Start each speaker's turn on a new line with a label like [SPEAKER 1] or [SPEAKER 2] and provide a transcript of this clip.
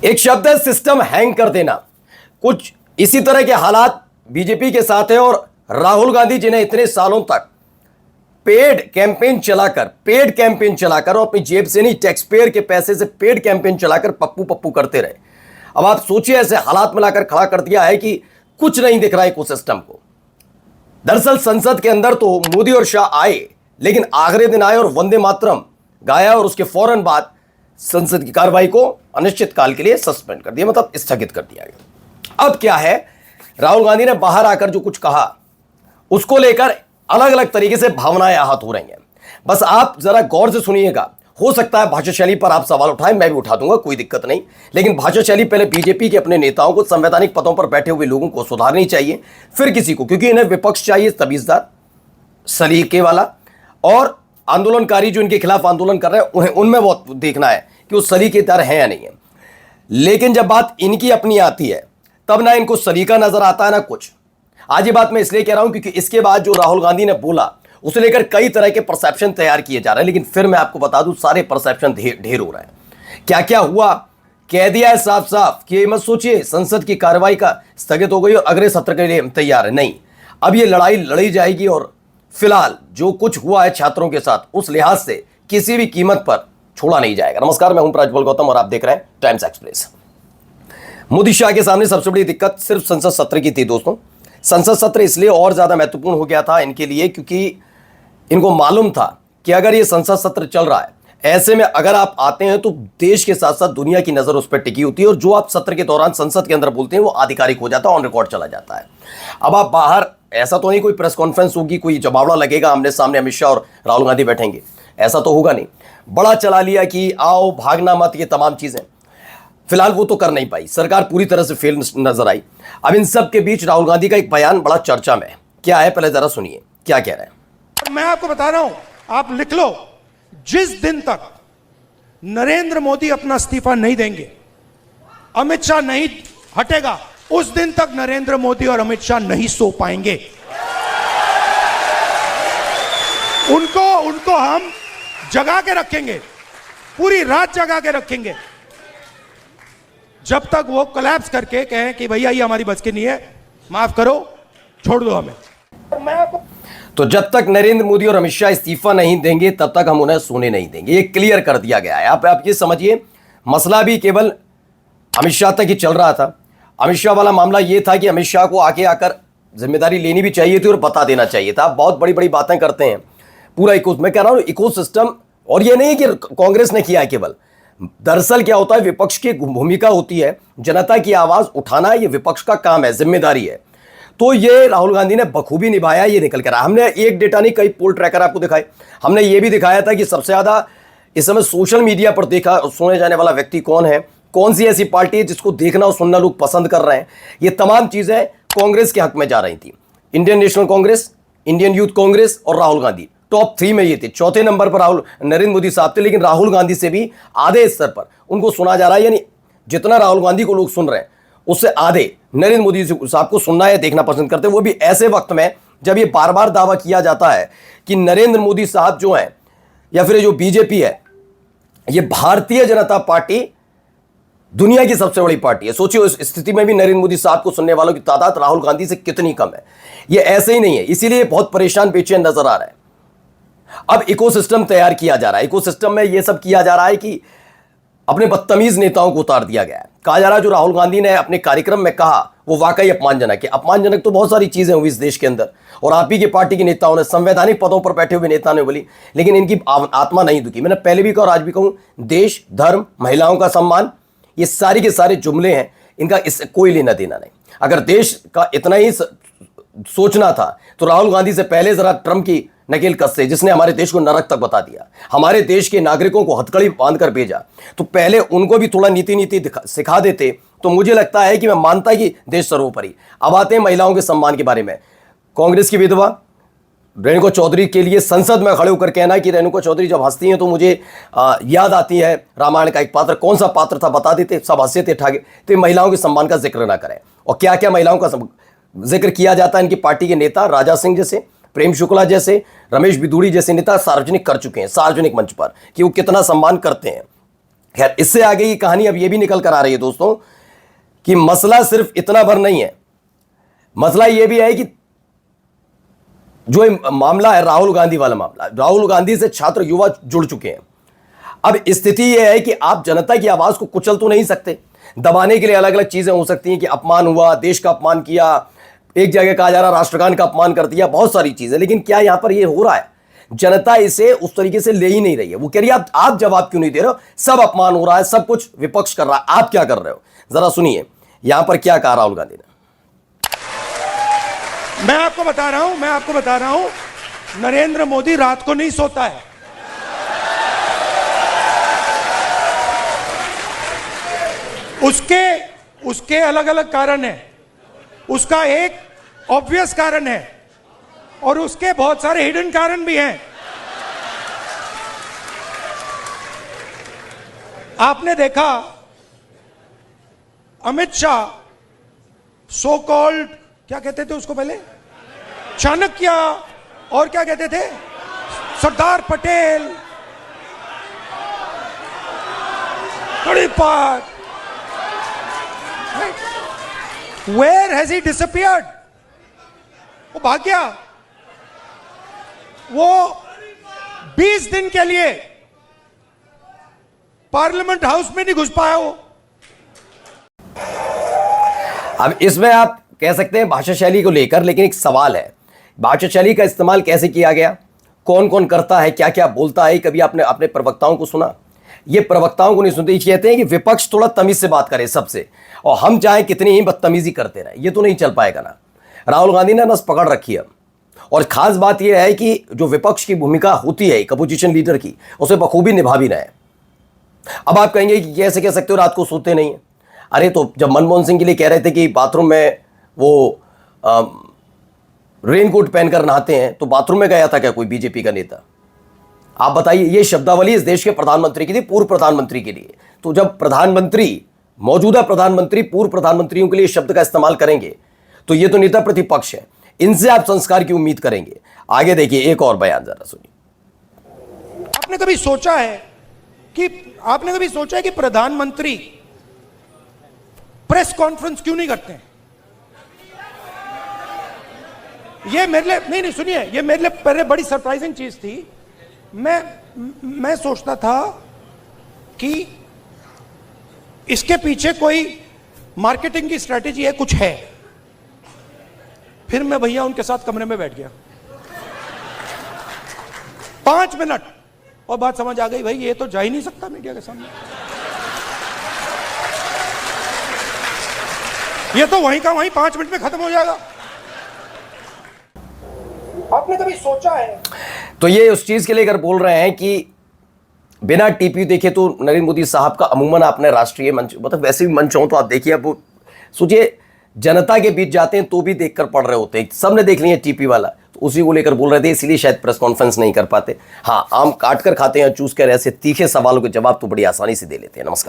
[SPEAKER 1] एक शब्द है सिस्टम हैंग कर देना। कुछ इसी तरह के हालात बीजेपी के साथ है और राहुल गांधी जिन्हें इतने सालों तक पेड कैंपेन चलाकर और अपनी जेब से नहीं टैक्स पेयर के पैसे से पेड कैंपेन चलाकर पप्पू पप्पू करते रहे। अब आप सोचिए ऐसे हालात में लाकर खड़ा कर दिया है कि कुछ नहीं दिख रहा है इकोसिस्टम को। दरअसल संसद के अंदर तो मोदी और शाह आए, लेकिन आखिरी दिन आए और वंदे मातरम गाया और उसके फौरन बाद संसद की कार्रवाई को अनिश्चित काल के लिए सस्पेंड कर दिया, मतलब स्थगित कर दिया गया। अब क्या है, राहुल गांधी ने बाहर आकर जो कुछ कहा उसको लेकर अलग अलग तरीके से भावनाएं आहत हो रही हैं। बस आप जरा गौर से सुनिएगा। हो सकता है भाषा शैली पर आप सवाल उठाएं, मैं भी उठा दूंगा, कोई दिक्कत नहीं, लेकिन भाषा शैली पहले बीजेपी के अपने नेताओं को, संवैधानिक पदों पर बैठे हुए लोगों को सुधारनी चाहिए, फिर किसी को, क्योंकि इन्हें विपक्ष चाहिए तमीजदार, सलीके वाला, और आंदोलनकारी जो इनके खिलाफ आंदोलन कर रहे हैं उन्हें उनमें बहुत देखना है कि वो सलीकेदार हैं या नहीं है। लेकिन जब बात इनकी अपनी आती है तब ना इनको सलीका नजर आता है ना कुछ। आज ये बात मैं इसलिए कह रहा हूं क्योंकि इसके बाद जो राहुल गांधी ने बोला उसे लेकर कई तरह के परसेप्शन तैयार किए जा रहे हैं। लेकिन फिर मैं आपको बता दूं सारे परसेप्शन ढेर हो रहे हैं। क्या क्या हुआ कह दिया है साफ साफ कि मत सोचिए संसद की कार्रवाई का स्थगित हो गई और अगले सत्र के लिए हम तैयार है। नहीं, अब ये लड़ाई लड़ी जाएगी और फिलहाल जो कुछ हुआ है छात्रों के साथ उस लिहाज से किसी भी कीमत पर छोड़ा नहीं जाएगा। नमस्कार, मैं हूं प्रज्वल गौतम और आप देख रहे हैं टाइम्स एक्सप्रेस। मोदी शाह के सामने सबसे बड़ी दिक्कत सिर्फ संसद सत्र की थी दोस्तों। संसद सत्र इसलिए और ज्यादा महत्वपूर्ण हो गया था इनके लिए क्योंकि इनको मालूम था कि अगर ये संसद सत्र चल रहा है, ऐसे में अगर आप आते हैं तो देश के साथ साथ दुनिया की नजर उस पर टिकी होती है और जो आप सत्र के दौरान संसद के अंदर बोलते हैं वो आधिकारिक हो जाता है, ऑन रिकॉर्ड चला जाता है। अब आप बाहर, ऐसा तो नहीं कोई प्रेस कॉन्फ्रेंस होगी, कोई जमावड़ा लगेगा, आमने सामने अमित शाह और राहुल गांधी बैठेंगे, ऐसा तो होगा नहीं। बड़ा चला लिया कि आओ भागना मत, ये तमाम चीजें फिलहाल वो तो कर नहीं पाई, सरकार पूरी तरह से फेल नजर आई। अब इन सब के बीच राहुल गांधी का एक बयान बड़ा चर्चा में है। क्या है, पहले जरा सुनिए क्या कह रहे हैं।
[SPEAKER 2] मैं आपको बता रहा हूं, आप लिख लो, जिस दिन तक नरेंद्र मोदी अपना इस्तीफा नहीं देंगे, अमित शाह नहीं हटेगा, उस दिन तक नरेंद्र मोदी और अमित शाह नहीं सो पाएंगे। उनको हम जगा के रखेंगे, पूरी रात जगा के रखेंगे, जब तक वो कोलैप्स करके कहें कि भैया ये हमारी बस की नहीं है, माफ करो, छोड़ दो हमें।
[SPEAKER 1] तो जब तक नरेंद्र मोदी और अमित शाह इस्तीफा नहीं देंगे तब तक हम उन्हें सोने नहीं देंगे, ये क्लियर कर दिया गया है। आप ये समझिए, मसला भी केवल अमित शाह तक ही चल रहा था। अमित शाह वाला मामला ये था कि अमित शाह को आकर जिम्मेदारी लेनी भी चाहिए थी और बता देना चाहिए था। बहुत बड़ी बड़ी बातें करते हैं पूरा मैं कह रहा हूं इकोसिस्टम, और ये नहीं कि कांग्रेस ने किया है केवल। दरअसल क्या होता है, विपक्ष की भूमिका होती है जनता की आवाज उठाना, ये विपक्ष का काम है, जिम्मेदारी है। तो ये राहुल गांधी ने बखूबी निभाया, ये निकल कर। हमने एक डेटा नहीं, कई पोल ट्रैकर आपको दिखाए। हमने ये भी दिखाया था कि सबसे ज्यादा इस समय सोशल मीडिया पर देखा सुने जाने वाला व्यक्ति कौन है, कौन सी ऐसी पार्टी है जिसको देखना और सुनना लोग पसंद कर रहे हैं। ये तमाम चीजें कांग्रेस के हक में जा रही थी। Indian national Congress, Indian youth Congress और राहुल गांधी टॉप 3 में ये थे। चौथे नंबर पर नरेंद्र मोदी साहब थे, लेकिन राहुल गांधी से भी आधे स्तर पर उनको सुना जा रहा है। यानी जितना राहुल गांधी को लोग सुन रहे हैं उससे आधे नरेंद्र मोदी साहब को सुनना है, देखना पसंद करते हैं। वो भी ऐसे वक्त में जब ये बार बार दावा किया जाता है कि नरेंद्र मोदी साहब जो हैं या फिर जो बीजेपी है, ये भारतीय जनता पार्टी दुनिया की सबसे बड़ी पार्टी है। सोचिए उस स्थिति में भी नरेंद्र मोदी साहब को सुनने वालों की तादाद राहुल गांधी से कितनी कम है। ये ऐसे ही नहीं है, इसीलिए बहुत परेशान बेचैन नजर आ रहा है। अब इकोसिस्टम तैयार किया जा रहा है। इकोसिस्टम में यह सब किया जा रहा है कि अपने बदतमीज नेताओं को उतार दिया गया है। कहा जा रहा है जो राहुल गांधी ने अपने कार्यक्रम में कहा वो वाकई अपमानजनक है। अपमानजनक तो बहुत सारी चीजें हुई इस देश के अंदर, और आप ही की पार्टी के नेताओं ने, संवैधानिक पदों पर बैठे हुए नेता ने बोली, लेकिन इनकी आत्मा नहीं दुखी। मैंने पहले भी कहा और आज भी कहूं, देश, धर्म, महिलाओं का सम्मान, ये सारी के सारे जुमले हैं, इनका इससे कोई लेना देना नहीं। अगर देश का इतना ही सोचना था तो राहुल गांधी से पहले जरा ट्रंप की नकेल कससे, जिसने हमारे देश को नरक तक बता दिया, हमारे देश के नागरिकों को हथकड़ी बांधकर भेजा, तो पहले उनको भी थोड़ा नीति सिखा देते तो मुझे लगता है कि मैं मानता कि देश सर्वोपरि। अब आते हैं महिलाओं के सम्मान के बारे में। कांग्रेस की विधवा रेणुका चौधरी के लिए संसद में खड़े होकर कहना कि रेणुका चौधरी जब हंसती हैं तो मुझे याद आती है रामायण का एक पात्र, कौन सा पात्र था बता देते, सब हंसे थे ठागे। तो महिलाओं के सम्मान का जिक्र ना करें। और क्या क्या महिलाओं का जिक्र किया जाता है, इनकी पार्टी के नेता राजा सिंह जैसे, प्रेम शुक्ला जैसे, रमेश बिधूड़ी जैसे नेता सार्वजनिक कर चुके हैं, सार्वजनिक मंच पर, कि वो कितना सम्मान करते हैं। खैर, इससे आगे की कहानी अब यह भी निकल कर आ रही है दोस्तों कि मसला सिर्फ इतना भर नहीं है, मसला यह भी है कि जो ये मामला है राहुल गांधी वाला मामला, राहुल गांधी से छात्र युवा जुड़ चुके हैं। अब स्थिति यह है कि आप जनता की आवाज को कुचल तो नहीं सकते, दबाने के लिए अलग अलग चीजें हो सकती हैं कि अपमान हुआ, देश का अपमान किया, एक जगह कहा जा रहा राष्ट्रगान का अपमान कर दिया, बहुत सारी चीजें। लेकिन क्या यहां पर यह हो रहा है? जनता इसे उस तरीके से ले ही नहीं रही है। वो कह रही है आप जवाब क्यों नहीं दे रहे हो, सब अपमान हो रहा है, सब कुछ विपक्ष कर रहा है, आप क्या कर रहे हो? जरा सुनिए यहां पर क्या कहा राहुल गांधी ने।
[SPEAKER 2] मैं आपको बता रहा हूं, नरेंद्र मोदी रात को नहीं सोता है। उसके अलग अलग कारण है। उसका एक ऑब्वियस कारण है और उसके बहुत सारे हिडन कारण भी हैं। आपने देखा अमित शाह, सो कॉल्ड, क्या कहते थे उसको पहले, चाणक्य, और क्या कहते थे, Sardar Patel, तड़ीपार। Where has he disappeared? वो भाग गया। वो 20 दिन के लिए पार्लियामेंट हाउस में नहीं घुस पाया वो।
[SPEAKER 1] अब इसमें आप कह सकते हैं भाषा शैली को लेकर, लेकिन एक सवाल है, भाषा शैली का इस्तेमाल कैसे किया गया, कौन कौन करता है, क्या क्या बोलता है? कभी आपने अपने प्रवक्ताओं को सुना? ये प्रवक्ताओं को नहीं सुनते, कहते हैं कि विपक्ष थोड़ा तमीज से बात करे सबसे, और हम चाहे कितनी ही बदतमीजी करते रहे, ये तो नहीं चल पाएगा ना। राहुल गांधी ने नस पकड़ रखी है। और खास बात यह है कि जो विपक्ष की भूमिका होती है एक अपोजिशन लीडर की, उसे बखूबी निभा भी रहे हैं। अब आप कहेंगे कि कैसे कह सकते हो रात को सोते नहीं है? अरे तो जब मनमोहन सिंह के लिए कह रहे थे कि बाथरूम में वो रेनकोट पहनकर नहाते हैं, तो बाथरूम में गया था क्या कोई बीजेपी का नेता? आप बताइए। ये शब्दावली इस देश के प्रधानमंत्री की थी, पूर्व प्रधानमंत्री के लिए। तो जब प्रधानमंत्री, मौजूदा प्रधानमंत्री पूर्व प्रधानमंत्रियों के लिए शब्द का इस्तेमाल करेंगे, तो ये तो नेता प्रतिपक्ष है, इनसे आप संस्कार की उम्मीद करेंगे। आगे देखिए एक और बयान, जरा सुनिए।
[SPEAKER 2] आपने कभी सोचा है कि प्रधानमंत्री प्रेस कॉन्फ्रेंस क्यों नहीं करते हैं? ये मेरे लिए नहीं सुनिए, ये मेरे लिए पहले बड़ी सरप्राइजिंग चीज थी। मैं सोचता था कि इसके पीछे कोई मार्केटिंग की स्ट्रेटेजी है, कुछ है। फिर मैं भैया उनके साथ कमरे में बैठ गया 5 मिनट, और बात समझ आ गई, भाई ये तो जा ही नहीं सकता मीडिया के सामने, ये तो वहीं का वहीं 5 मिनट में खत्म हो जाएगा। आपने कभी सोचा है?
[SPEAKER 1] तो ये उस चीज के लिए अगर बोल रहे हैं कि बिना टीपी देखे तो नरेंद्र मोदी साहब का अमूमन आपने राष्ट्रीय मंच, मतलब वैसे भी मंच हो तो आप देखिए, अब सोचिए जनता के बीच जाते हैं तो भी देखकर पढ़ रहे होते हैं, सबने देख लिया टीपी वाला, तो उसी को लेकर बोल रहे थे, इसलिए शायद प्रेस कॉन्फ्रेंस नहीं कर पाते। हाँ, आम काट कर खाते हैं, चूस कर, ऐसे तीखे सवालों के जवाब तो बड़ी आसानी से दे लेते हैं। नमस्कार।